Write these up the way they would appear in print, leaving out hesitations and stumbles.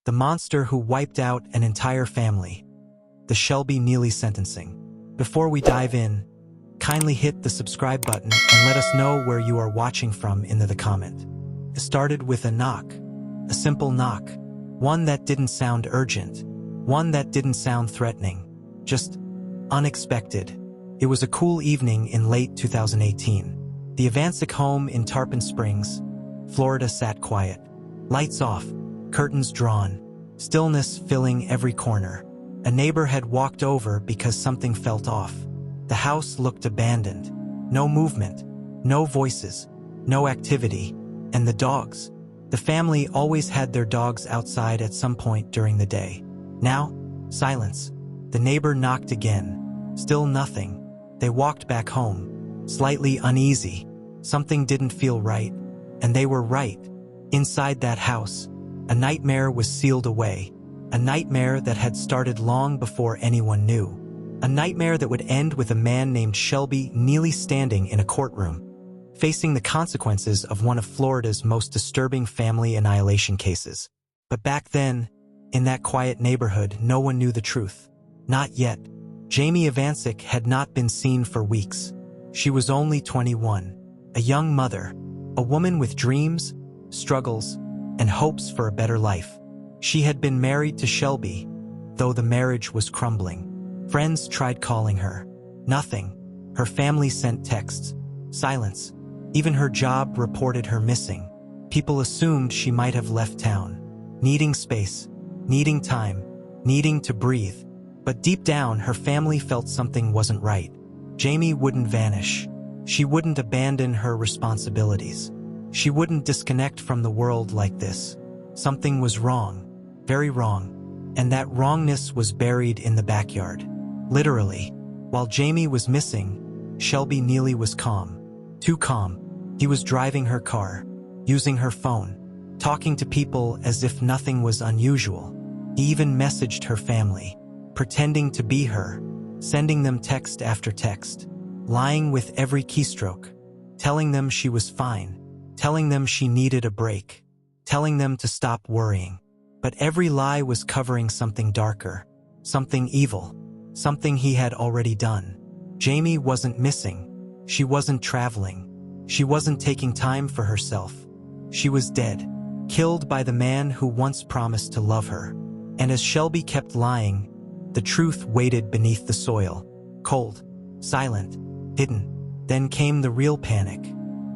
The monster who wiped out an entire family. The Shelby Nealy sentencing. Before we dive in, kindly hit the subscribe button and let us know where you are watching from in the comment. It started with a knock. A simple knock. One that didn't sound urgent. One that didn't sound threatening. Just unexpected. It was a cool evening in late 2018. The Vanishes home in Tarpon Springs, Florida sat quiet. Lights off, curtains drawn, stillness filling every corner. A neighbor had walked over because something felt off. The house looked abandoned. No movement, no voices, no activity. And the dogs. The family always had their dogs outside at some point during the day. Now, silence. The neighbor knocked again. Still nothing. They walked back home, slightly uneasy. Something didn't feel right. And they were right. Inside that house, a nightmare was sealed away. A nightmare that had started long before anyone knew. A nightmare that would end with a man named Shelby Nealy standing in a courtroom, facing the consequences of one of Florida's most disturbing family annihilation cases. But back then, in that quiet neighborhood, no one knew the truth. Not yet. Jamie Vanishes had not been seen for weeks. She was only 21, a young mother, a woman with dreams, struggles, and hopes for a better life. She had been married to Shelby, though the marriage was crumbling. Friends tried calling her. Nothing. Her family sent texts. Silence. Even her job reported her missing. People assumed she might have left town, needing space, needing time, needing to breathe. But deep down, her family felt something wasn't right. Jamie wouldn't vanish. She wouldn't abandon her responsibilities. She wouldn't disconnect from the world like this. Something was wrong, very wrong, and that wrongness was buried in the backyard. Literally. While Jamie was missing, Shelby Nealy was calm. Too calm. He was driving her car, using her phone, talking to people as if nothing was unusual. He even messaged her family, pretending to be her, sending them text after text, lying with every keystroke, telling them she was fine, telling them she needed a break, telling them to stop worrying. But every lie was covering something darker, something evil, something he had already done. Jamie wasn't missing. She wasn't traveling. She wasn't taking time for herself. She was dead, killed by the man who once promised to love her. And as Shelby kept lying, the truth waited beneath the soil, cold, silent, hidden. Then came the real panic.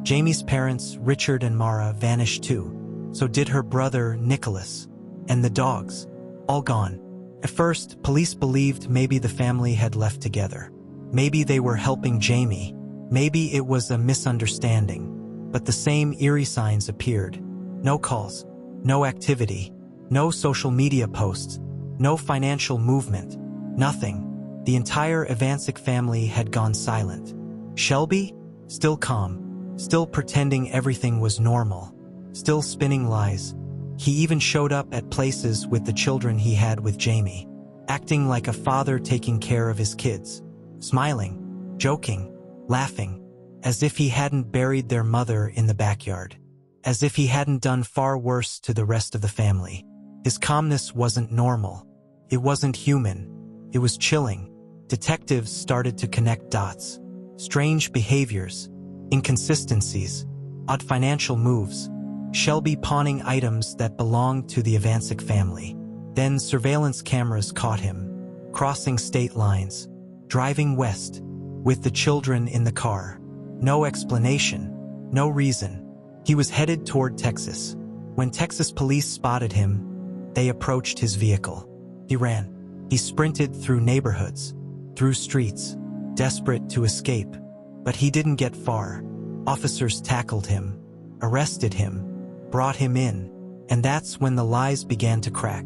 Jamie's parents, Richard and Mara, vanished too. So did her brother, Nicholas. And the dogs. All gone. At first, police believed maybe the family had left together. Maybe they were helping Jamie. Maybe it was a misunderstanding. But the same eerie signs appeared. No calls. No activity. No social media posts. No financial movement. Nothing. The entire Vanishes family had gone silent. Shelby? Still calm. Still pretending everything was normal. Still spinning lies. He even showed up at places with the children he had with Jamie, acting like a father taking care of his kids, smiling, joking, laughing, as if he hadn't buried their mother in the backyard, as if he hadn't done far worse to the rest of the family. His calmness wasn't normal. It wasn't human. It was chilling. Detectives started to connect dots. Strange behaviors, inconsistencies, odd financial moves. Shelby pawning items that belonged to the Vanishes family. Then surveillance cameras caught him, crossing state lines, driving west, with the children in the car. No explanation, no reason. He was headed toward Texas. When Texas police spotted him, they approached his vehicle. He ran. He sprinted through neighborhoods, through streets, desperate to escape. But he didn't get far. Officers tackled him, arrested him, brought him in, and that's when the lies began to crack.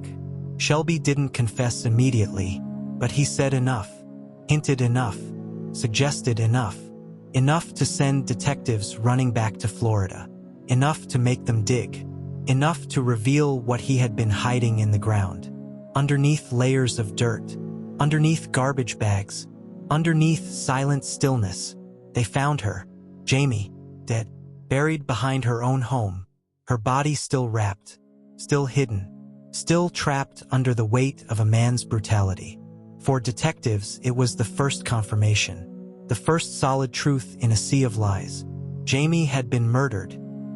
Shelby didn't confess immediately, but he said enough, hinted enough, suggested enough. Enough to send detectives running back to Florida. Enough to make them dig. Enough to reveal what he had been hiding in the ground. Underneath layers of dirt. Underneath garbage bags. Underneath silent stillness. They found her, Jamie, dead, buried behind her own home. Her body still wrapped, still hidden, still trapped under the weight of a man's brutality. For detectives, it was the first confirmation, the first solid truth in a sea of lies. Jamie had been murdered,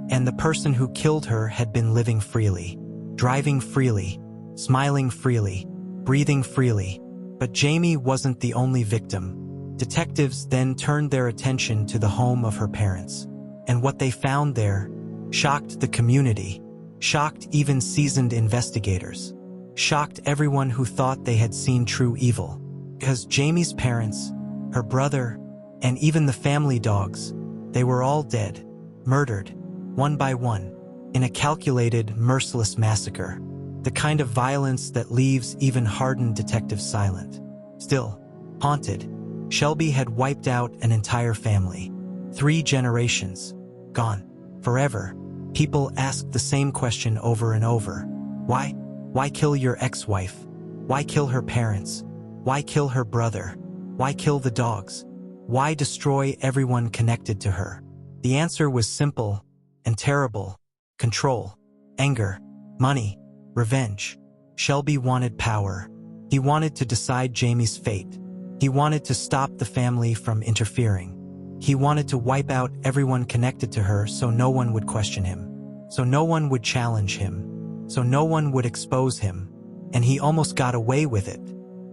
and the person who killed her had been living freely, driving freely, smiling freely, breathing freely. But Jamie wasn't the only victim. Detectives then turned their attention to the home of her parents, and what they found there shocked the community, shocked even seasoned investigators, shocked everyone who thought they had seen true evil. Because Jamie's parents, her brother, and even the family dogs, they were all dead, murdered, one by one, in a calculated, merciless massacre, the kind of violence that leaves even hardened detectives silent. Still, haunted, Shelby had wiped out an entire family. 3 generations. Gone. Forever. People asked the same question over and over. Why? Why kill your ex-wife? Why kill her parents? Why kill her brother? Why kill the dogs? Why destroy everyone connected to her? The answer was simple and terrible. Control. Anger. Money. Revenge. Shelby wanted power. He wanted to decide Jamie's fate. He wanted to stop the family from interfering. He wanted to wipe out everyone connected to her so no one would question him, so no one would challenge him, so no one would expose him. And he almost got away with it.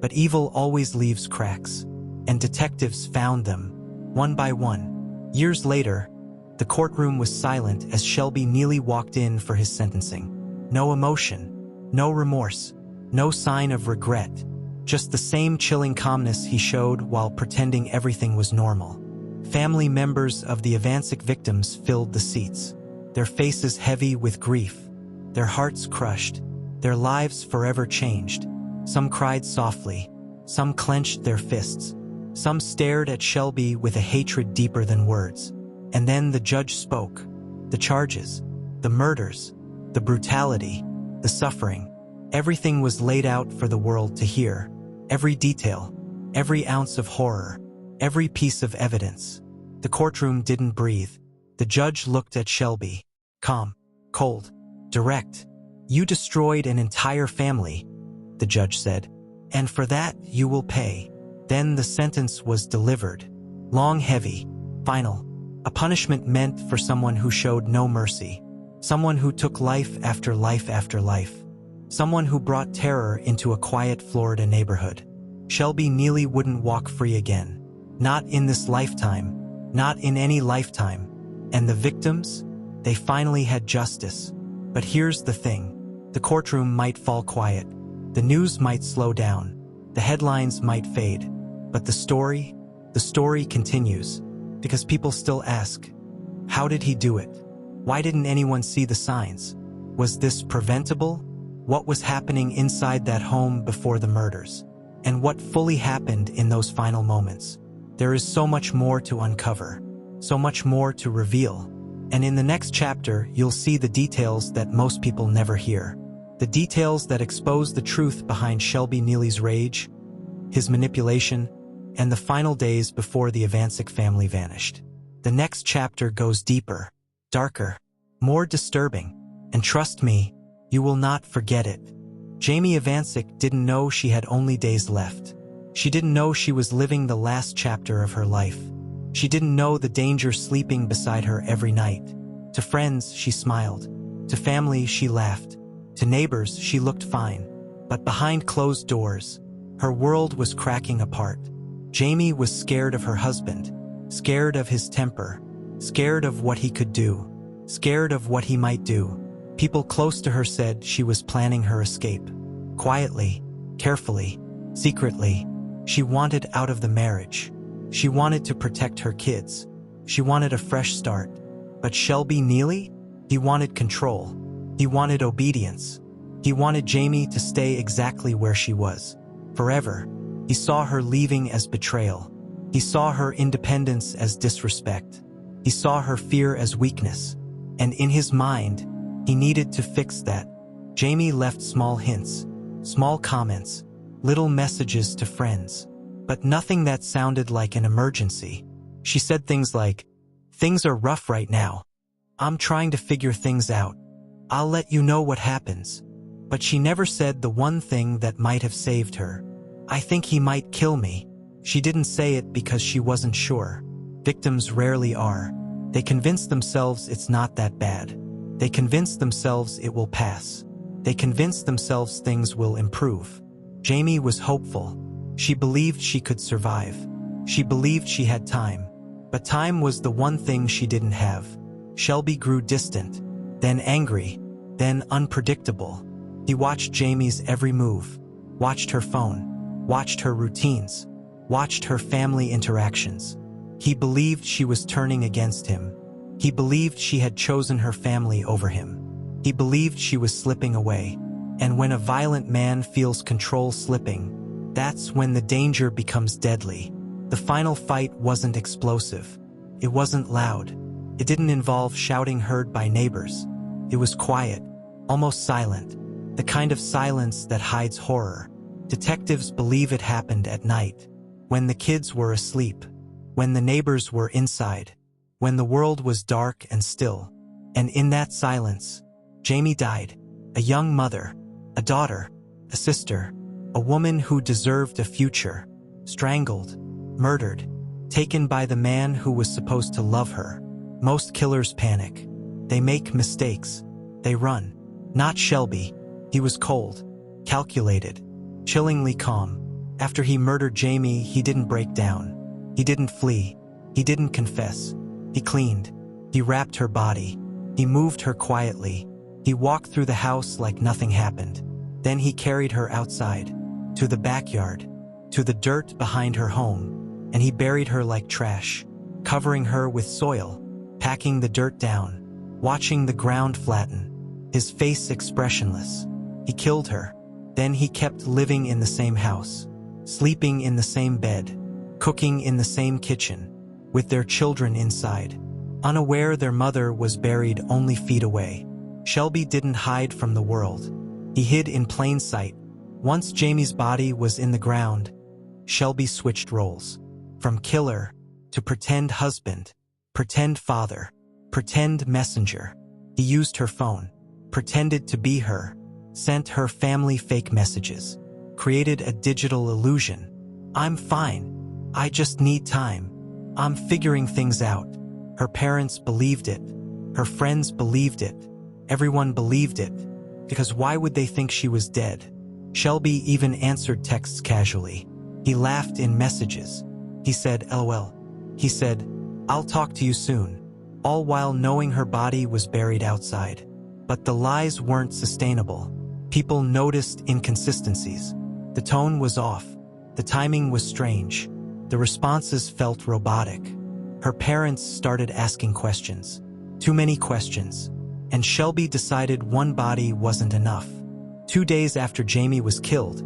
But evil always leaves cracks, and detectives found them, one by one. Years later, the courtroom was silent as Shelby Nealy walked in for his sentencing. No emotion, no remorse, no sign of regret, just the same chilling calmness he showed while pretending everything was normal. Family members of the Vanishes victims filled the seats, their faces heavy with grief, their hearts crushed, their lives forever changed. Some cried softly, some clenched their fists, some stared at Shelby with a hatred deeper than words. And then the judge spoke. The charges, the murders, the brutality, the suffering, everything was laid out for the world to hear. Every detail, every ounce of horror, every piece of evidence. The courtroom didn't breathe. The judge looked at Shelby. Calm, cold, direct. You destroyed an entire family, the judge said. And for that, you will pay. Then the sentence was delivered. Long, heavy, final. A punishment meant for someone who showed no mercy. Someone who took life after life after life. Someone who brought terror into a quiet Florida neighborhood. Shelby Nealy wouldn't walk free again. Not in this lifetime. Not in any lifetime. And the victims? They finally had justice. But here's the thing. The courtroom might fall quiet. The news might slow down. The headlines might fade. But the story continues. Because people still ask, how did he do it? Why didn't anyone see the signs? Was this preventable? What was happening inside that home before the murders? And what fully happened in those final moments? There is so much more to uncover, so much more to reveal. And in the next chapter, you'll see the details that most people never hear. The details that expose the truth behind Shelby Nealy's rage, his manipulation, and the final days before the Vanishes family vanished. The next chapter goes deeper, darker, more disturbing, and trust me, you will not forget it. Jamie Vanishes didn't know she had only days left. She didn't know she was living the last chapter of her life. She didn't know the danger sleeping beside her every night. To friends, she smiled. To family, she laughed. To neighbors, she looked fine. But behind closed doors, her world was cracking apart. Jamie was scared of her husband, scared of his temper, scared of what he could do, scared of what he might do. People close to her said she was planning her escape. Quietly, carefully, secretly, she wanted out of the marriage. She wanted to protect her kids. She wanted a fresh start. But Shelby Nealy? He wanted control. He wanted obedience. He wanted Jamie to stay exactly where she was, forever. He saw her leaving as betrayal. He saw her independence as disrespect. He saw her fear as weakness. And in his mind, he needed to fix that. Jamie left small hints, small comments, little messages to friends, but nothing that sounded like an emergency. She said things like, "Things are rough right now. I'm trying to figure things out. I'll let you know what happens." But she never said the one thing that might have saved her. "I think he might kill me." She didn't say it because she wasn't sure. Victims rarely are. They convince themselves it's not that bad. They convince themselves it will pass. They convince themselves things will improve. Jamie was hopeful. She believed she could survive. She believed she had time. But time was the one thing she didn't have. Shelby grew distant, then angry, then unpredictable. He watched Jamie's every move, watched her phone, watched her routines, watched her family interactions. He believed she was turning against him. He believed she had chosen her family over him. He believed she was slipping away. And when a violent man feels control slipping, that's when the danger becomes deadly. The final fight wasn't explosive. It wasn't loud. It didn't involve shouting heard by neighbors. It was quiet, almost silent, the kind of silence that hides horror. Detectives believe it happened at night, when the kids were asleep, when the neighbors were inside, when the world was dark and still. And in that silence, Jamie died, a young mother, a daughter, a sister, a woman who deserved a future, strangled, murdered, taken by the man who was supposed to love her. Most killers panic. They make mistakes. They run. Not Shelby. He was cold, calculated, chillingly calm. After he murdered Jamie, he didn't break down. He didn't flee. He didn't confess. He cleaned. He wrapped her body. He moved her quietly. He walked through the house like nothing happened. Then he carried her outside, to the backyard, to the dirt behind her home, and he buried her like trash, covering her with soil, packing the dirt down, watching the ground flatten, his face expressionless. He killed her. Then he kept living in the same house, sleeping in the same bed, cooking in the same kitchen, with their children inside, unaware their mother was buried only feet away. Shelby didn't hide from the world. He hid in plain sight. Once Jamie's body was in the ground, Shelby switched roles. From killer to pretend husband, pretend father, pretend messenger. He used her phone, pretended to be her, sent her family fake messages, created a digital illusion. "I'm fine. I just need time. I'm figuring things out." Her parents believed it. Her friends believed it. Everyone believed it. Because why would they think she was dead? Shelby even answered texts casually. He laughed in messages. He said, "LOL." He said, "I'll talk to you soon," all while knowing her body was buried outside. But the lies weren't sustainable. People noticed inconsistencies. The tone was off. The timing was strange. The responses felt robotic. Her parents started asking questions. Too many questions. And Shelby decided one body wasn't enough. 2 days after Jamie was killed,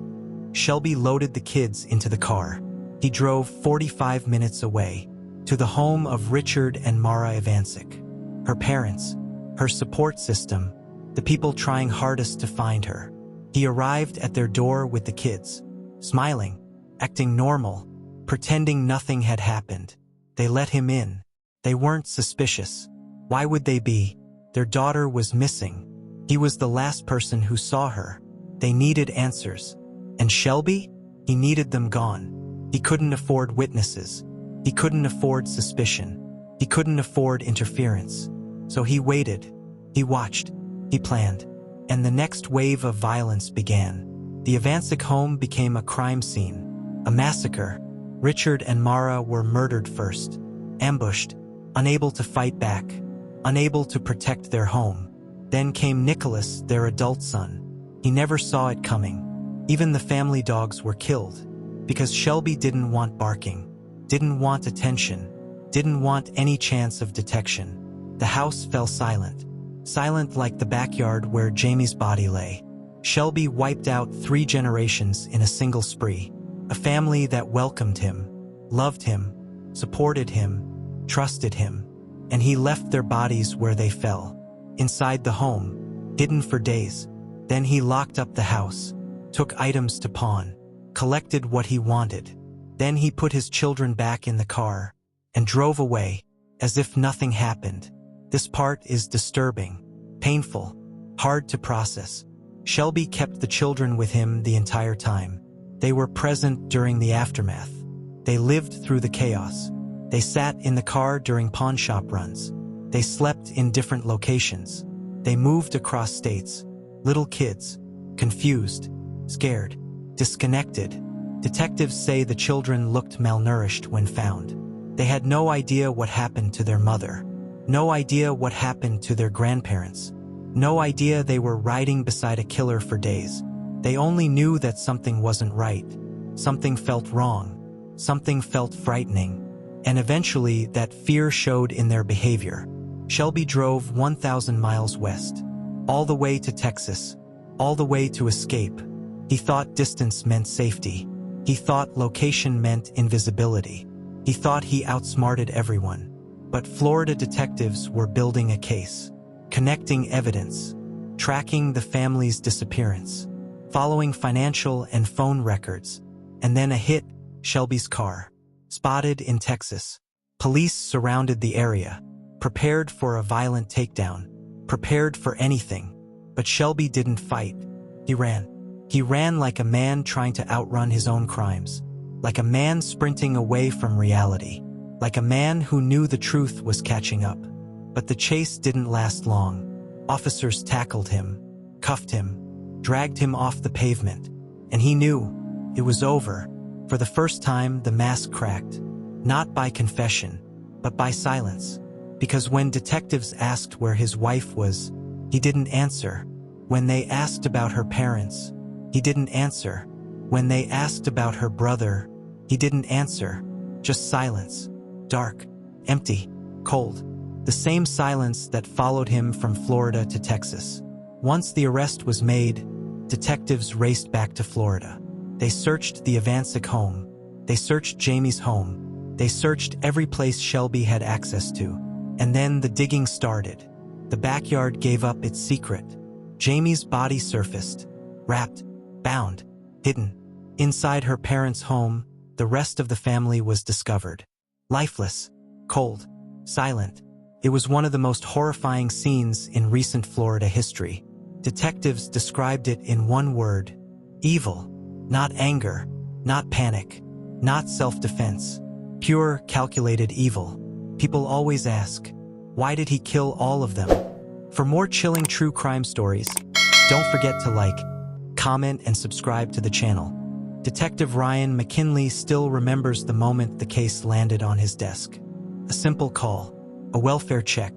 Shelby loaded the kids into the car. He drove 45 minutes away, to the home of Richard and Mara Ivancic. Her parents, her support system, the people trying hardest to find her. He arrived at their door with the kids, smiling, acting normal, pretending nothing had happened. They let him in. They weren't suspicious. Why would they be? Their daughter was missing. He was the last person who saw her. They needed answers. And Shelby? He needed them gone. He couldn't afford witnesses. He couldn't afford suspicion. He couldn't afford interference. So he waited. He watched. He planned. And the next wave of violence began. The Ivancic home became a crime scene. A massacre. Richard and Mara were murdered first. Ambushed. Unable to fight back. Unable to protect their home. Then came Nicholas, their adult son. He never saw it coming. Even the family dogs were killed. Because Shelby didn't want barking. Didn't want attention. Didn't want any chance of detection. The house fell silent. Silent like the backyard where Jamie's body lay. Shelby wiped out 3 generations in a single spree. A family that welcomed him, loved him, supported him, trusted him. And he left their bodies where they fell, inside the home, hidden for days. Then he locked up the house, took items to pawn, collected what he wanted. Then he put his children back in the car and drove away, as if nothing happened. This part is disturbing, painful, hard to process. Shelby kept the children with him the entire time. They were present during the aftermath. They lived through the chaos. They sat in the car during pawn shop runs. They slept in different locations. They moved across states. Little kids, confused, scared, disconnected. Detectives say the children looked malnourished when found. They had no idea what happened to their mother. No idea what happened to their grandparents. No idea they were riding beside a killer for days. They only knew that something wasn't right. Something felt wrong. Something felt frightening. And eventually, that fear showed in their behavior. Shelby drove 1,000 miles west, all the way to Texas, all the way to escape. He thought distance meant safety. He thought location meant invisibility. He thought he outsmarted everyone. But Florida detectives were building a case, connecting evidence, tracking the family's disappearance, following financial and phone records, and then a hit, Shelby's car, spotted in Texas. Police surrounded the area, prepared for a violent takedown, prepared for anything. But Shelby didn't fight. He ran. He ran like a man trying to outrun his own crimes, like a man sprinting away from reality, like a man who knew the truth was catching up. But the chase didn't last long. Officers tackled him, cuffed him, dragged him off the pavement, and he knew it was over. For the first time, the mask cracked, not by confession, but by silence. Because when detectives asked where his wife was, he didn't answer. When they asked about her parents, he didn't answer. When they asked about her brother, he didn't answer. Just silence. Dark, empty, cold. The same silence that followed him from Florida to Texas. Once the arrest was made, detectives raced back to Florida. They searched the Vanishes home. They searched Jamie's home. They searched every place Shelby had access to. And then the digging started. The backyard gave up its secret. Jamie's body surfaced, wrapped, bound, hidden. Inside her parents' home, the rest of the family was discovered. Lifeless, cold, silent. It was one of the most horrifying scenes in recent Florida history. Detectives described it in one word: evil. Not anger, not panic, not self-defense. Pure, calculated evil. People always ask, why did he kill all of them? For more chilling true crime stories, don't forget to like, comment, and subscribe to the channel. Detective Ryan McKinley still remembers the moment the case landed on his desk. A simple call, a welfare check,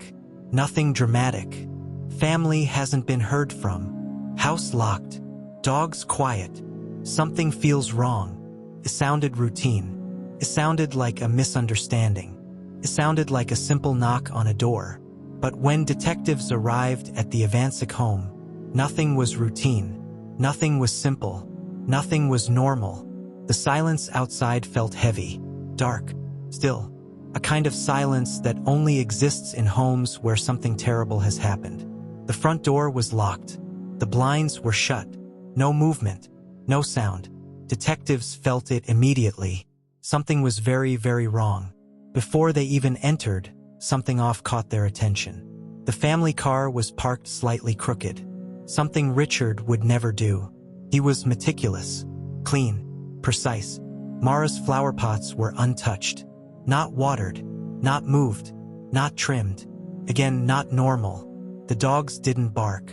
nothing dramatic. Family hasn't been heard from. House locked. Dogs quiet. Something feels wrong. It sounded routine. It sounded like a misunderstanding. It sounded like a simple knock on a door. But when detectives arrived at the Vanishes home, nothing was routine. Nothing was simple. Nothing was normal. The silence outside felt heavy, dark, still. A kind of silence that only exists in homes where something terrible has happened. The front door was locked. The blinds were shut. No movement. No sound. Detectives felt it immediately. Something was very, very wrong. Before they even entered, something off caught their attention. The family car was parked slightly crooked. Something Richard would never do. He was meticulous, clean, precise. Mara's flower pots were untouched. Not watered, not moved, not trimmed. Again, not normal. The dogs didn't bark.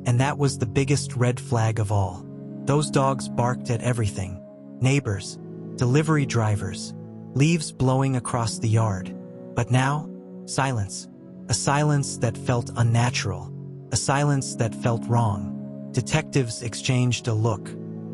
And that was the biggest red flag of all. Those dogs barked at everything. Neighbors, delivery drivers, leaves blowing across the yard. But now, silence. A silence that felt unnatural. A silence that felt wrong. Detectives exchanged a look.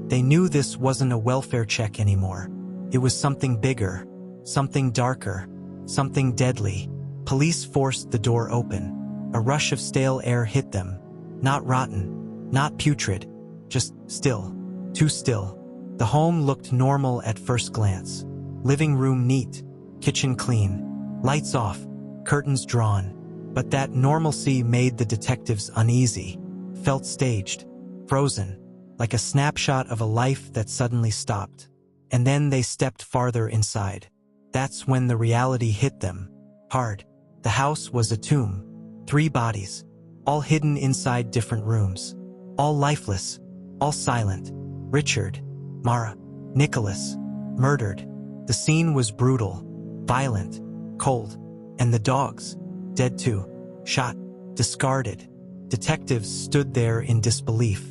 They knew this wasn't a welfare check anymore. It was something bigger, something darker, something deadly. Police forced the door open. A rush of stale air hit them. Not rotten, not putrid, just still, too still. The home looked normal at first glance. Living room neat, kitchen clean, lights off, curtains drawn. But that normalcy made the detectives uneasy, felt staged, frozen, like a snapshot of a life that suddenly stopped. And then they stepped farther inside. That's when the reality hit them, hard. The house was a tomb. 3 bodies, all hidden inside different rooms. All lifeless, all silent. Richard, Mara, Nicholas, murdered. The scene was brutal, violent, cold, and the dogs, dead too, shot, discarded. Detectives stood there in disbelief,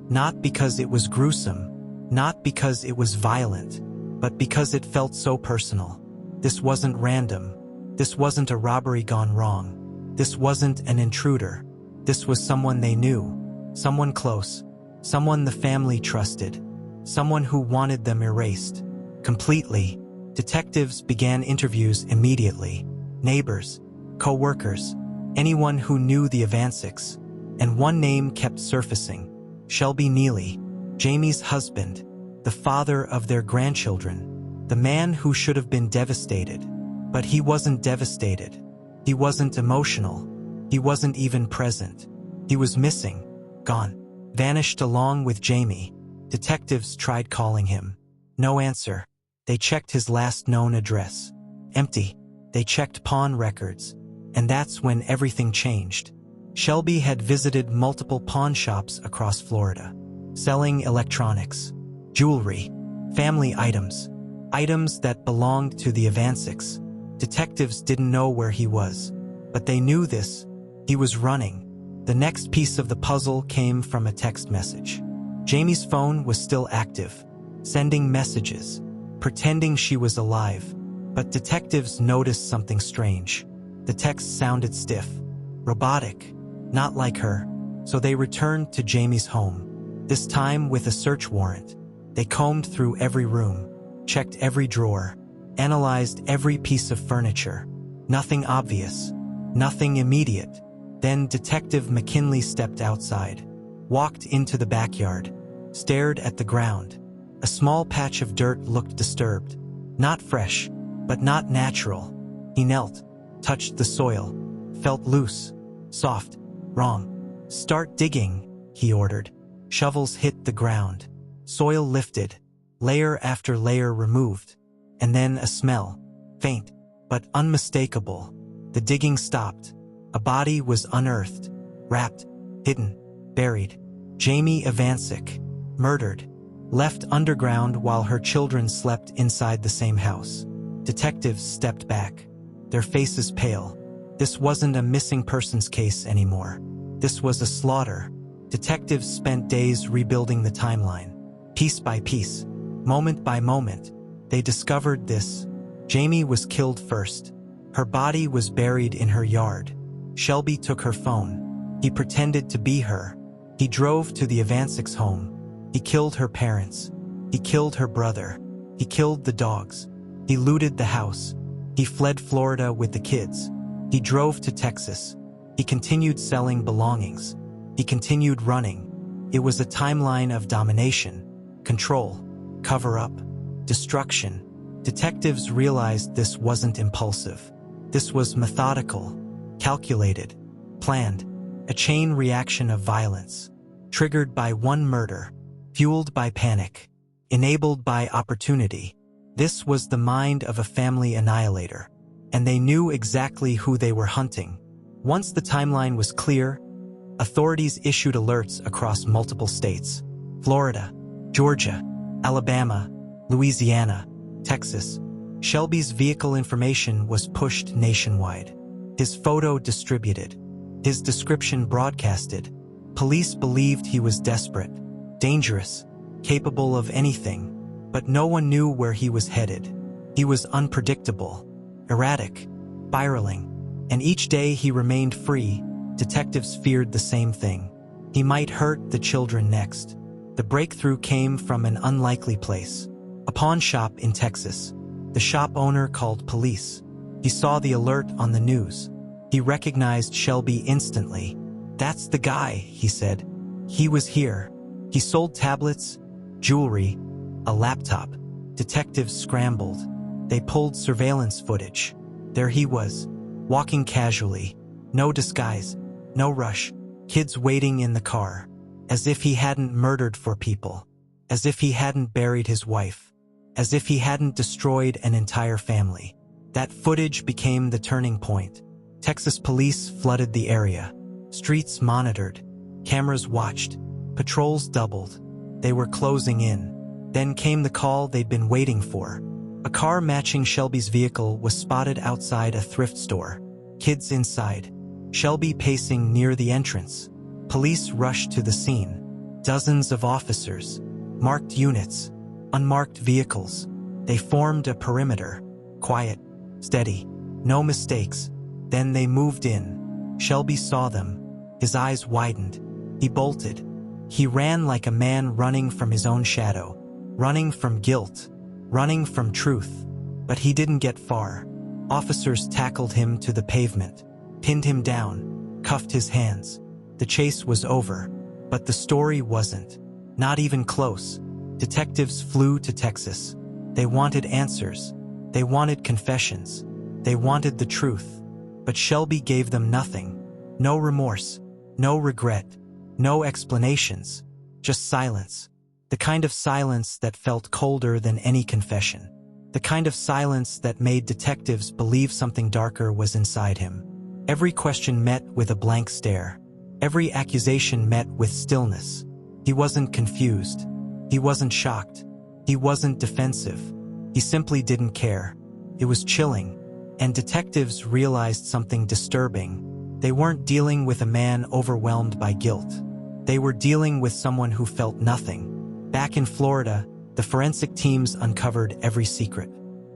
not because it was gruesome, not because it was violent, but because it felt so personal. This wasn't random. This wasn't a robbery gone wrong. This wasn't an intruder. This was someone they knew, someone close, someone the family trusted, someone who wanted them erased. Completely. Detectives began interviews immediately. Neighbors, co-workers, anyone who knew the Vanishes. And one name kept surfacing. Shelby Nealy, Jamie's husband, the father of their grandchildren, the man who should have been devastated. But he wasn't devastated. He wasn't emotional. He wasn't even present. He was missing, gone, vanished along with Jamie. Detectives tried calling him. No answer. They checked his last known address. Empty. They checked pawn records. And that's when everything changed. Shelby had visited multiple pawn shops across Florida, selling electronics, jewelry, family items, items that belonged to the Vanishes. Detectives didn't know where he was, but they knew this. He was running. The next piece of the puzzle came from a text message. Jamie's phone was still active, sending messages, pretending she was alive. But detectives noticed something strange. The text sounded stiff, robotic, not like her. So they returned to Jamie's home, this time with a search warrant. They combed through every room, checked every drawer, analyzed every piece of furniture. Nothing obvious, nothing immediate. Then Detective McKinley stepped outside, walked into the backyard, stared at the ground. A small patch of dirt looked disturbed, not fresh, but not natural. He knelt, touched the soil, felt loose, soft, wrong. Start digging, he ordered. Shovels hit the ground. Soil lifted, layer after layer removed. And then a smell, faint, but unmistakable. The digging stopped. A body was unearthed, wrapped, hidden, buried. Jamie Vanishes, murdered, left underground while her children slept inside the same house. Detectives stepped back, their faces pale. This wasn't a missing persons case anymore. This was a slaughter. Detectives spent days rebuilding the timeline. Piece by piece, moment by moment, they discovered this. Jamie was killed first. Her body was buried in her yard. Shelby took her phone. He pretended to be her. He drove to the Vanishes home. He killed her parents. He killed her brother. He killed the dogs. He looted the house. He fled Florida with the kids. He drove to Texas. He continued selling belongings. He continued running. It was a timeline of domination, control, cover-up, destruction. Detectives realized this wasn't impulsive. This was methodical, calculated, planned, a chain reaction of violence, triggered by one murder, fueled by panic, enabled by opportunity. This was the mind of a family annihilator, and they knew exactly who they were hunting. Once the timeline was clear, authorities issued alerts across multiple states: Florida, Georgia, Alabama, Louisiana, Texas. Shelby's vehicle information was pushed nationwide. His photo distributed. His description broadcasted. Police believed he was desperate, dangerous, capable of anything, but no one knew where he was headed. He was unpredictable, erratic, spiraling, and each day he remained free, detectives feared the same thing. He might hurt the children next. The breakthrough came from an unlikely place, a pawn shop in Texas. The shop owner called police. He saw the alert on the news. He recognized Shelby instantly. "That's the guy," he said. "He was here." He sold tablets, jewelry, a laptop. Detectives scrambled. They pulled surveillance footage. There he was, walking casually. No disguise, no rush. Kids waiting in the car. As if he hadn't murdered 4 people. As if he hadn't buried his wife. As if he hadn't destroyed an entire family. That footage became the turning point. Texas police flooded the area. Streets monitored. Cameras watched. Patrols doubled. They were closing in. Then came the call they'd been waiting for. A car matching Shelby's vehicle was spotted outside a thrift store. Kids inside. Shelby pacing near the entrance. Police rushed to the scene. Dozens of officers. Marked units. Unmarked vehicles. They formed a perimeter. Quiet. Steady. No mistakes. Then they moved in. Shelby saw them. His eyes widened. He bolted. He ran like a man running from his own shadow. Running from guilt. Running from truth. But he didn't get far. Officers tackled him to the pavement. Pinned him down. Cuffed his hands. The chase was over. But the story wasn't. Not even close. Detectives flew to Texas. They wanted answers. They wanted confessions. They wanted the truth. But Shelby gave them nothing. No remorse. No regret. No explanations. Just silence. The kind of silence that felt colder than any confession. The kind of silence that made detectives believe something darker was inside him. Every question met with a blank stare. Every accusation met with stillness. He wasn't confused. He wasn't shocked. He wasn't defensive. He simply didn't care. It was chilling. And detectives realized something disturbing. They weren't dealing with a man overwhelmed by guilt. They were dealing with someone who felt nothing. Back in Florida, the forensic teams uncovered every secret.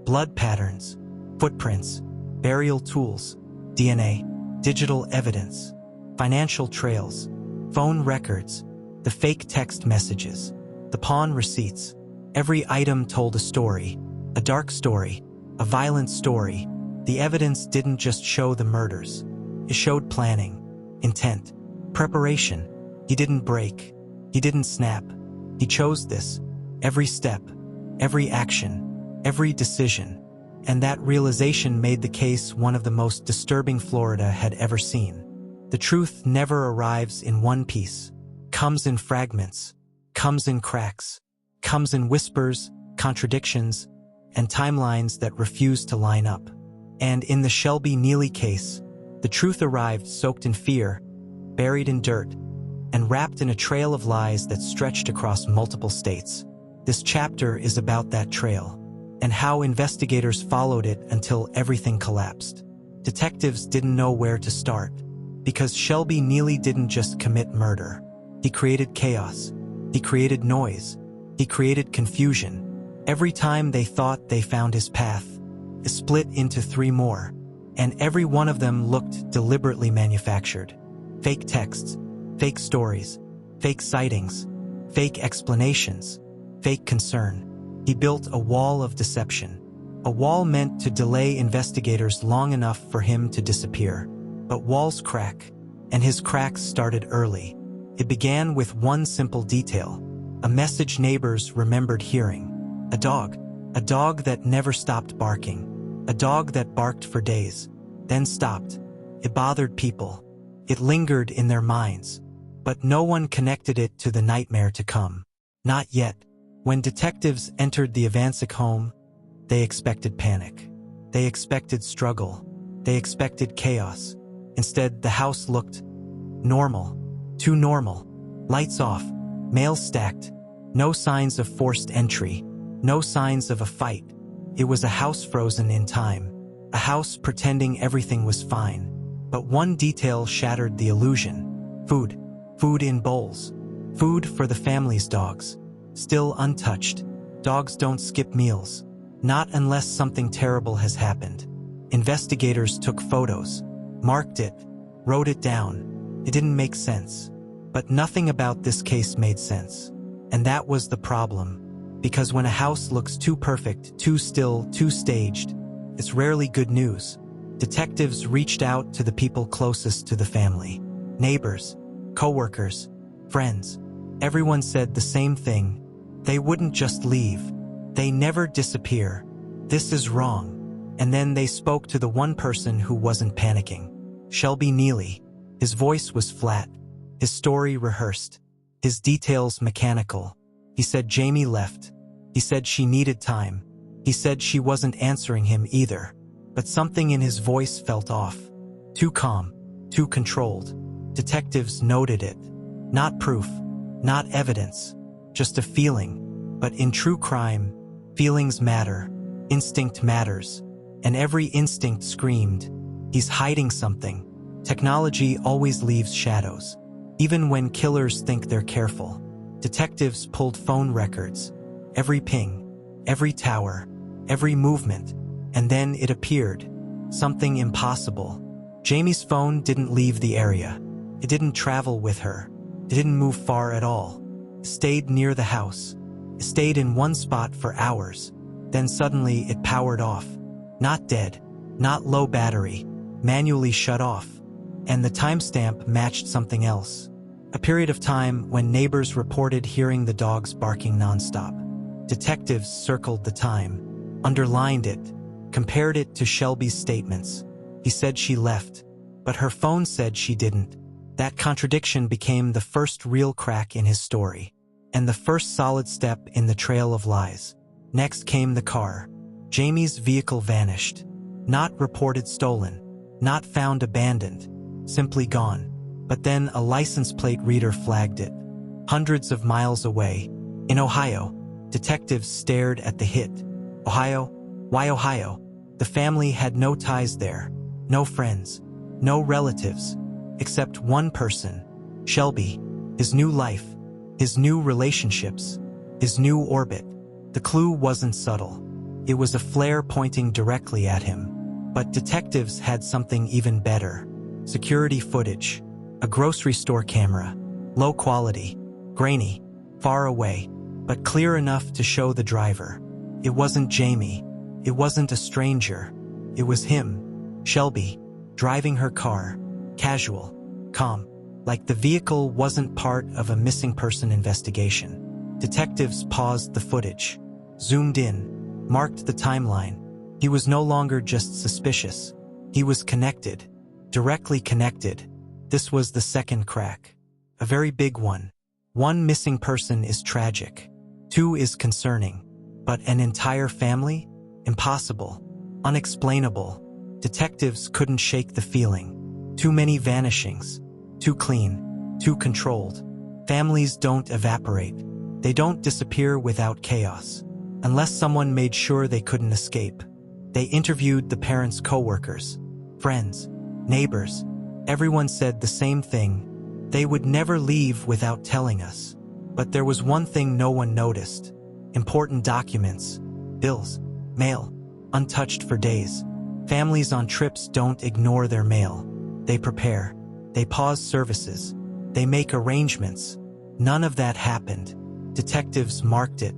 Blood patterns, footprints, burial tools, DNA, digital evidence, financial trails, phone records, the fake text messages, the pawn receipts. Every item told a story, a dark story, a violent story. The evidence didn't just show the murders. It showed planning, intent, preparation. He didn't break. He didn't snap. He chose this. Every step, every action, every decision. And that realization made the case one of the most disturbing Florida had ever seen. The truth never arrives in one piece. Comes in fragments. Comes in cracks. Comes in whispers, contradictions, and timelines that refuse to line up. And in the Shelby Nealy case, the truth arrived soaked in fear, buried in dirt, and wrapped in a trail of lies that stretched across multiple states. This chapter is about that trail, and how investigators followed it until everything collapsed. Detectives didn't know where to start, because Shelby Nealy didn't just commit murder. He created chaos. He created noise. He created confusion. Every time they thought they found his path, it split into 3 more, and every one of them looked deliberately manufactured. Fake texts, fake stories, fake sightings, fake explanations, fake concern. He built a wall of deception, a wall meant to delay investigators long enough for him to disappear. But walls crack, and his cracks started early. It began with one simple detail, a message neighbors remembered hearing. A dog that never stopped barking, a dog that barked for days, then stopped. It bothered people. It lingered in their minds. But no one connected it to the nightmare to come. Not yet. When detectives entered the Avancic home, they expected panic. They expected struggle. They expected chaos. Instead, the house looked normal. Too normal. Lights off. Mail stacked. No signs of forced entry. No signs of a fight. It was a house frozen in time. A house pretending everything was fine. But one detail shattered the illusion. Food. Food in bowls. Food for the family's dogs. Still untouched. Dogs don't skip meals. Not unless something terrible has happened. Investigators took photos. Marked it. Wrote it down. It didn't make sense. But nothing about this case made sense. And that was the problem. Because when a house looks too perfect, too still, too staged, it's rarely good news. Detectives reached out to the people closest to the family. Neighbors, co-workers, friends. Everyone said the same thing. They wouldn't just leave. They never disappear. This is wrong. And then they spoke to the one person who wasn't panicking. Shelby Nealy. His voice was flat. His story rehearsed. His details mechanical. He said Jamie left. He said she needed time. He said she wasn't answering him either. But something in his voice felt off. Too calm. Too controlled. Detectives noted it. Not proof. Not evidence, just a feeling. But in true crime, feelings matter, instinct matters, and every instinct screamed, he's hiding something. Technology always leaves shadows. Even when killers think they're careful, detectives pulled phone records, every ping, every tower, every movement, and then it appeared, something impossible. Jamie's phone didn't leave the area. It didn't travel with her. It didn't move far at all. It stayed near the house. It stayed in one spot for hours. Then suddenly it powered off. Not dead, not low battery, manually shut off. And the timestamp matched something else. A period of time when neighbors reported hearing the dogs barking nonstop. Detectives circled the time, underlined it, compared it to Shelby's statements. He said she left, but her phone said she didn't. That contradiction became the first real crack in his story, and the first solid step in the trail of lies. Next came the car. Jamie's vehicle vanished. Not reported stolen, not found abandoned, simply gone. But then a license plate reader flagged it. Hundreds of miles away, in Ohio, detectives stared at the hit. Ohio? Why Ohio? The family had no ties there, no friends, no relatives, except one person, Shelby, his new life, his new relationships, his new orbit. The clue wasn't subtle. It was a flare pointing directly at him. But detectives had something even better. Security footage. A grocery store camera. Low quality, grainy, far away, but clear enough to show the driver. It wasn't Jamie. It wasn't a stranger. It was him, Shelby, driving her car, casual, calm, like the vehicle wasn't part of a missing person investigation. Detectives paused the footage, zoomed in, marked the timeline. He was no longer just suspicious. He was connected, directly connected. This was the second crack. A very big one. One missing person is tragic. Two is concerning. But an entire family? Impossible. Unexplainable. Detectives couldn't shake the feeling. Too many vanishings. Too clean. Too controlled. Families don't evaporate. They don't disappear without chaos. Unless someone made sure they couldn't escape. They interviewed the parents' co-workers, friends, neighbors. Everyone said the same thing. They would never leave without telling us. But there was one thing no one noticed. Important documents, bills, mail, untouched for days. Families on trips don't ignore their mail. They prepare. They pause services. They make arrangements. None of that happened. Detectives marked it.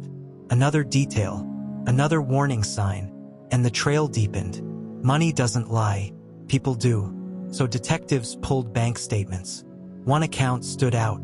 Another detail, another warning sign, and the trail deepened. Money doesn't lie. People do. So detectives pulled bank statements. One account stood out.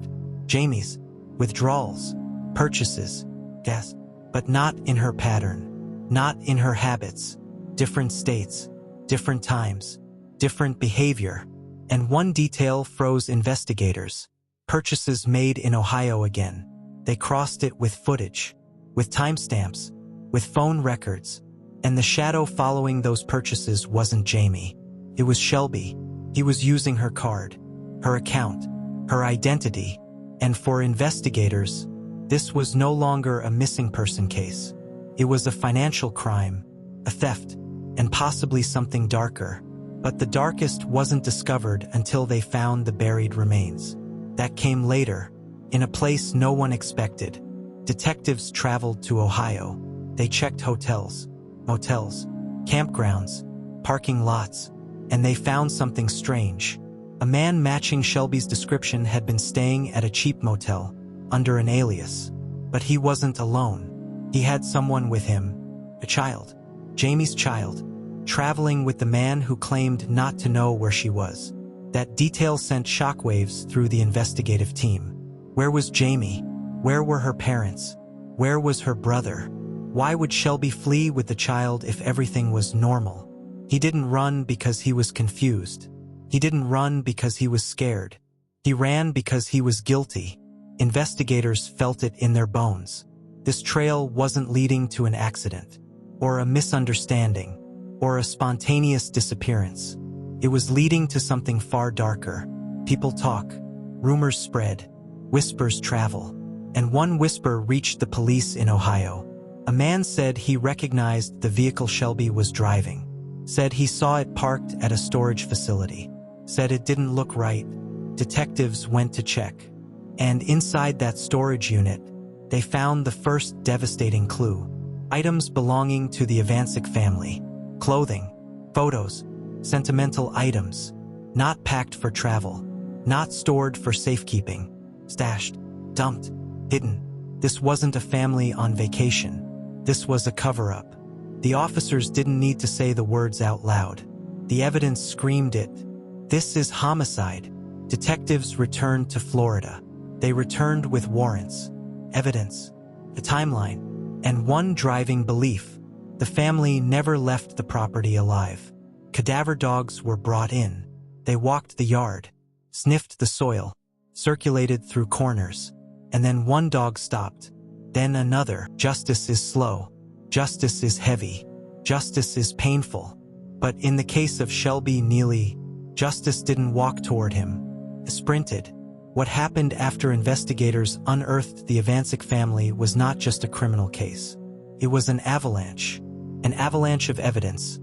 Jamie's. Withdrawals. Purchases. Gas. But not in her pattern. Not in her habits. Different states. Different times. Different behavior. And one detail froze investigators. Purchases made in Ohio again. They crossed it with footage. With timestamps. With phone records. And the shadow following those purchases wasn't Jamie. It was Shelby. He was using her card, her account, her identity, and for investigators, this was no longer a missing person case. It was a financial crime, a theft, and possibly something darker. But the darkest wasn't discovered until they found the buried remains. That came later, in a place no one expected. Detectives traveled to Ohio. They checked hotels, motels, campgrounds, parking lots, and they found something strange. A man matching Shelby's description had been staying at a cheap motel, under an alias. But he wasn't alone. He had someone with him, a child, Jamie's child, traveling with the man who claimed not to know where she was. That detail sent shockwaves through the investigative team. Where was Jamie? Where were her parents? Where was her brother? Why would Shelby flee with the child if everything was normal? He didn't run because he was confused. He didn't run because he was scared. He ran because he was guilty. Investigators felt it in their bones. This trail wasn't leading to an accident, or a misunderstanding, or a spontaneous disappearance. It was leading to something far darker. People talk. Rumors spread. whispers travel. And one whisper reached the police in Ohio. A man said he recognized the vehicle Shelby was driving. Said he saw it parked at a storage facility. Said it didn't look right. Detectives went to check. And inside that storage unit, they found the first devastating clue. Items belonging to the Vanishes family. Clothing, photos, sentimental items. Not packed for travel. Not stored for safekeeping. Stashed, dumped, hidden. This wasn't a family on vacation. This was a cover-up. The officers didn't need to say the words out loud. The evidence screamed it. This is homicide. Detectives returned to Florida. They returned with warrants, evidence, a timeline, and one driving belief. The family never left the property alive. Cadaver dogs were brought in. They walked the yard, sniffed the soil, circulated through corners. And then one dog stopped. Then another. Justice is slow. Justice is heavy. Justice is painful. But in the case of Shelby Nealy, justice didn't walk toward him. It sprinted. What happened after investigators unearthed the Vanishes family was not just a criminal case. It was an avalanche of evidence.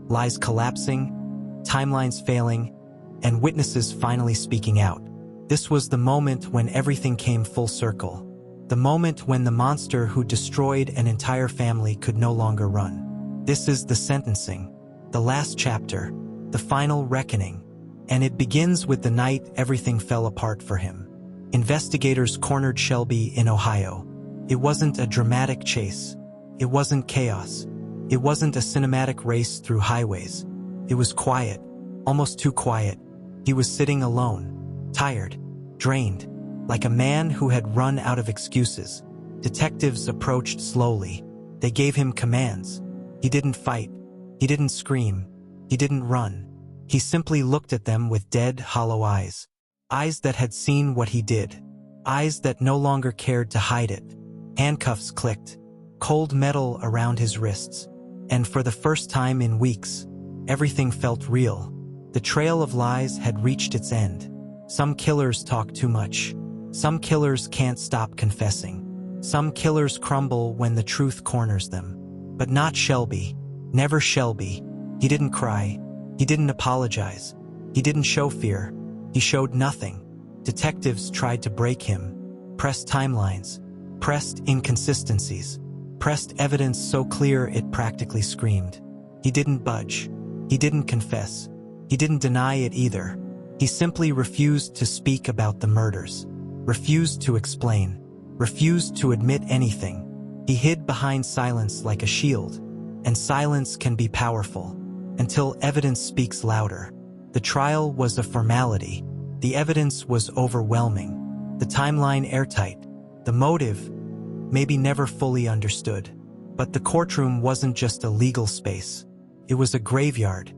Lies collapsing, timelines failing, and witnesses finally speaking out. This was the moment when everything came full circle. The moment when the monster who destroyed an entire family could no longer run. This is the sentencing, the last chapter, the final reckoning. And it begins with the night everything fell apart for him. Investigators cornered Shelby in Ohio. It wasn't a dramatic chase. It wasn't chaos. It wasn't a cinematic race through highways. It was quiet, almost too quiet. He was sitting alone, tired, drained, like a man who had run out of excuses. Detectives approached slowly. They gave him commands. He didn't fight. He didn't scream. He didn't run. He simply looked at them with dead, hollow eyes. Eyes that had seen what he did. Eyes that no longer cared to hide it. Handcuffs clicked. Cold metal around his wrists. And for the first time in weeks, everything felt real. The trail of lies had reached its end. Some killers talk too much. Some killers can't stop confessing. Some killers crumble when the truth corners them. But not Shelby. Never Shelby. He didn't cry. He didn't apologize. He didn't show fear. He showed nothing. Detectives tried to break him. Pressed timelines. Pressed inconsistencies. Pressed evidence so clear it practically screamed. He didn't budge. He didn't confess. He didn't deny it either. He simply refused to speak about the murders. Refused to explain. Refused to admit anything. He hid behind silence like a shield. And silence can be powerful. Until evidence speaks louder. The trial was a formality. The evidence was overwhelming. The timeline airtight. The motive, maybe never fully understood. But the courtroom wasn't just a legal space. It was a graveyard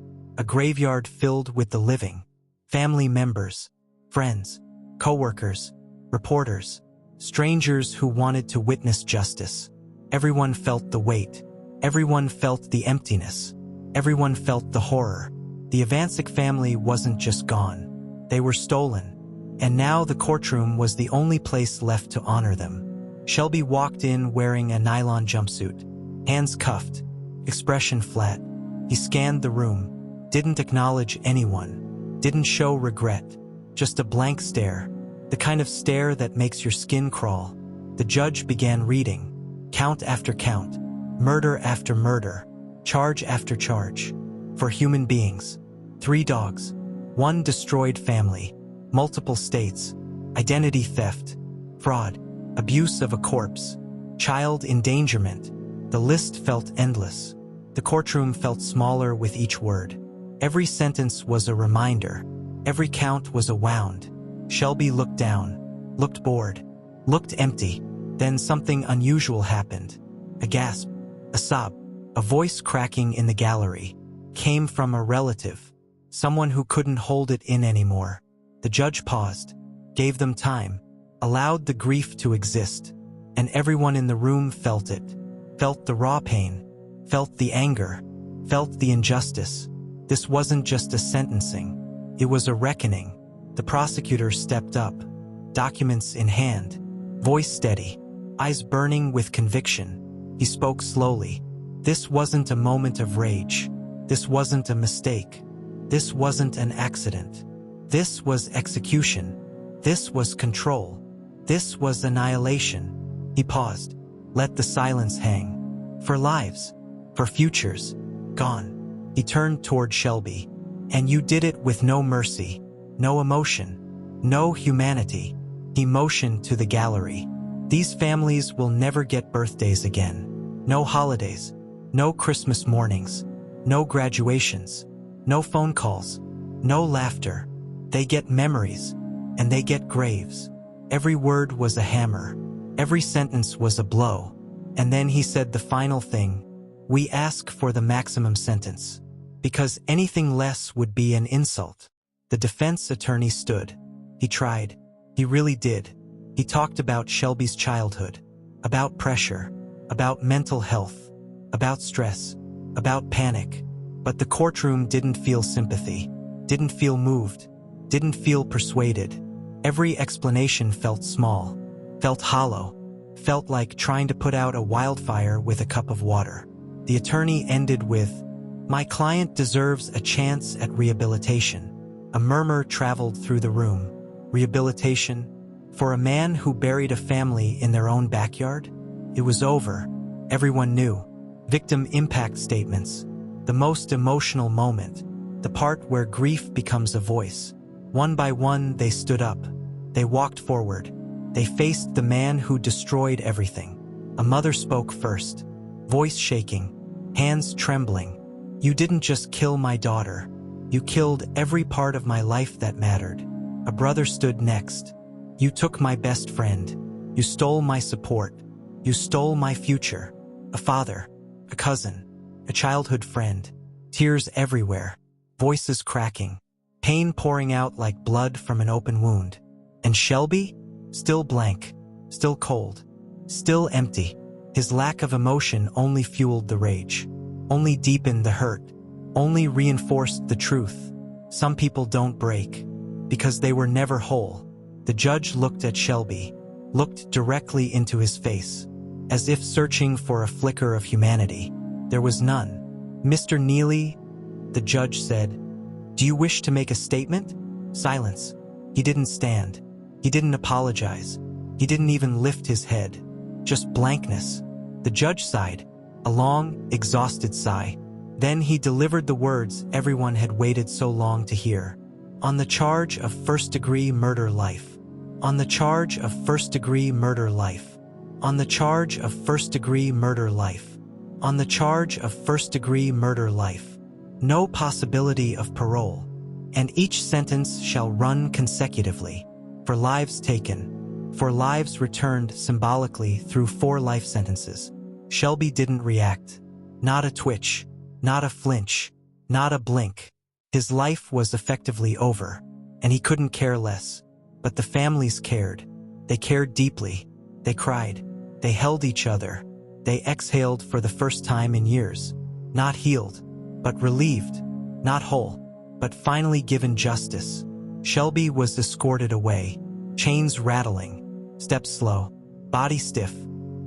filled with the living. Family members, friends, co-workers, reporters, strangers who wanted to witness justice. Everyone felt the weight. Everyone felt the emptiness. Everyone felt the horror. The Vanishes family wasn't just gone. They were stolen. And now the courtroom was the only place left to honor them. Shelby walked in wearing a nylon jumpsuit. Hands cuffed. Expression flat. He scanned the room. Didn't acknowledge anyone. Didn't show regret. Just a blank stare. The kind of stare that makes your skin crawl. The judge began reading. Count after count. Murder after murder. Charge after charge. For human beings. 3 dogs. 1 destroyed family. Multiple states. Identity theft. Fraud. Abuse of a corpse. Child endangerment. The list felt endless. The courtroom felt smaller with each word. Every sentence was a reminder. Every count was a wound. Shelby looked down. Looked bored. Looked empty. Then something unusual happened. A gasp. A sob. A voice cracking in the gallery. Came from a relative. Someone who couldn't hold it in anymore. The judge paused. Gave them time. Allowed the grief to exist. And everyone in the room felt it. Felt the raw pain. Felt the anger. Felt the injustice. This wasn't just a sentencing. It was a reckoning. The prosecutor stepped up. documents in hand, voice steady, eyes burning with conviction. He spoke slowly. This wasn't a moment of rage. This wasn't a mistake. This wasn't an accident. This was execution. This was control. This was annihilation. He paused, let the silence hang. For lives, for futures, gone. He turned toward Shelby. And you did it with no mercy, no emotion, no humanity. He motioned to the gallery. These families will never get birthdays again. No holidays, no Christmas mornings, no graduations, no phone calls, no laughter. They get memories, and they get graves. Every word was a hammer. Every sentence was a blow. And then he said the final thing. We ask for the maximum sentence, because anything less would be an insult. The defense attorney stood. He tried. He really did. He talked about Shelby's childhood, about pressure, about mental health, about stress, about panic. But the courtroom didn't feel sympathy, didn't feel moved, didn't feel persuaded. Every explanation felt small, felt hollow, felt like trying to put out a wildfire with a cup of water. The attorney ended with, "My client deserves a chance at rehabilitation." A murmur traveled through the room. Rehabilitation? For a man who buried a family in their own backyard? It was over. Everyone knew. Victim impact statements. The most emotional moment. The part where grief becomes a voice. One by one, they stood up. They walked forward. They faced the man who destroyed everything. A mother spoke first. Voice shaking. Hands trembling. "You didn't just kill my daughter. You killed every part of my life that mattered." A brother stood next. "You took my best friend. You stole my support. You stole my future." A father, a cousin, a childhood friend. Tears everywhere. Voices cracking. Pain pouring out like blood from an open wound. And Shelby? Still blank. Still cold. Still empty. His lack of emotion only fueled the rage. Only deepened the hurt. Only reinforced the truth. Some people don't break because they were never whole. The judge looked at Shelby, looked directly into his face, as if searching for a flicker of humanity. There was none. "Mr. Nealy," the judge said, "do you wish to make a statement?" Silence. He didn't stand. He didn't apologize. He didn't even lift his head. Just blankness. The judge sighed, a long, exhausted sigh. Then he delivered the words everyone had waited so long to hear. "On the charge of first-degree murder life. On the charge of first-degree murder life. On the charge of first-degree murder life. On the charge of first-degree murder life. No possibility of parole. And each sentence shall run consecutively. For lives taken. For lives returned symbolically through 4 life sentences." Shelby didn't react. Not a twitch. Not a flinch. Not a blink. His life was effectively over, and he couldn't care less. But the families cared. They cared deeply. They cried. They held each other. They exhaled for the first time in years. Not healed, but relieved. Not whole, but finally given justice. Shelby was escorted away, chains rattling, steps slow, body stiff.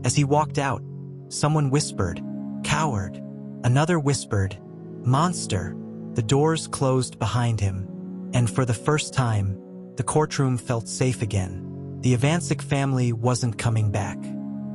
As he walked out, someone whispered, "Coward." Another whispered, "Monster." The doors closed behind him, and for the first time, the courtroom felt safe again. The Ivancic family wasn't coming back,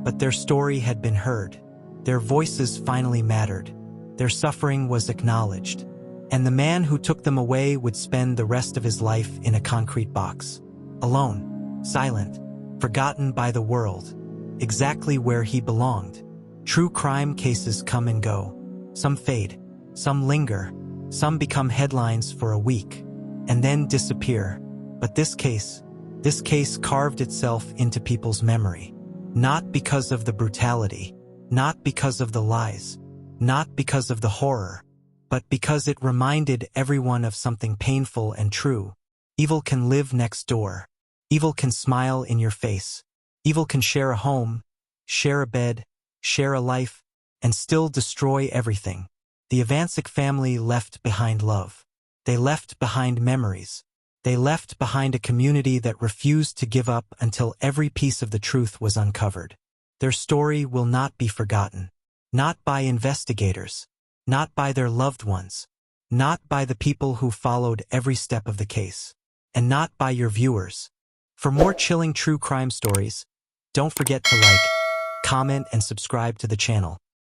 but their story had been heard. Their voices finally mattered. Their suffering was acknowledged, and the man who took them away would spend the rest of his life in a concrete box, alone, silent, forgotten by the world, exactly where he belonged. True crime cases come and go. Some fade, some linger, some become headlines for a week, and then disappear. But this case carved itself into people's memory. Not because of the brutality, not because of the lies, not because of the horror, but because it reminded everyone of something painful and true. Evil can live next door. Evil can smile in your face. Evil can share a home, share a bed, share a life, and still destroy everything. The Ivancic family left behind love. They left behind memories. They left behind a community that refused to give up until every piece of the truth was uncovered. Their story will not be forgotten. Not by investigators. Not by their loved ones. Not by the people who followed every step of the case. And not by your viewers. For more chilling true crime stories, don't forget to like, comment, and subscribe to the channel.